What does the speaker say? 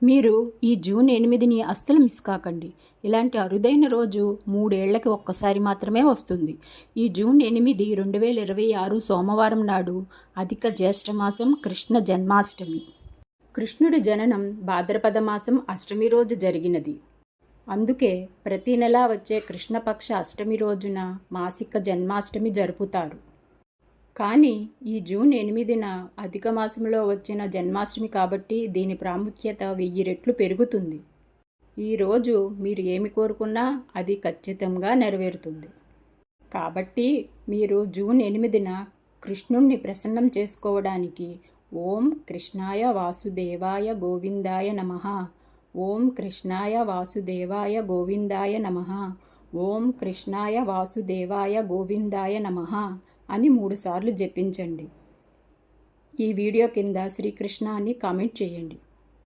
మీరు ఈ జూన్ 8ని అస్సలు మిస్ కాకండి. ఇలాంటి అరుదైన రోజు 3 ఏళ్లకి ఒక్కసారి మాత్రమే వస్తుంది. ఈ జూన్ 8, 2026 సోమవారం నాడు అధిక జ్యేష్ఠమాసం కృష్ణ జన్మాష్టమి. కృష్ణుడి జననం భాద్రపద మాసం అష్టమి రోజు జరిగినది. అందుకే ప్రతి నెలా వచ్చే కృష్ణపక్ష అష్టమి రోజున మాసిక జన్మాష్టమి జరుపుతారు. కానీ ఈ జూన్ 8న అధిక మాసంలో వచ్చిన జన్మాష్టమి కాబట్టి దీని ప్రాముఖ్యత 1000 రెట్లు పెరుగుతుంది. ఈరోజు మీరు ఏమి కోరుకున్నా అది ఖచ్చితంగా నెరవేరుతుంది. కాబట్టి మీరు జూన్ 8న కృష్ణుణ్ణి ప్రసన్నం చేసుకోవడానికి ఓం కృష్ణాయ వాసుదేవాయ గోవిందాయ నమః, ఓం కృష్ణాయ వాసుదేవాయ గోవిందాయ నమః, ఓం కృష్ణాయ వాసుదేవాయ గోవిందాయ నమః అని 3 సార్లు జపించండి. ఈ వీడియో కింద శ్రీకృష్ణ అని కామెంట్ చేయండి.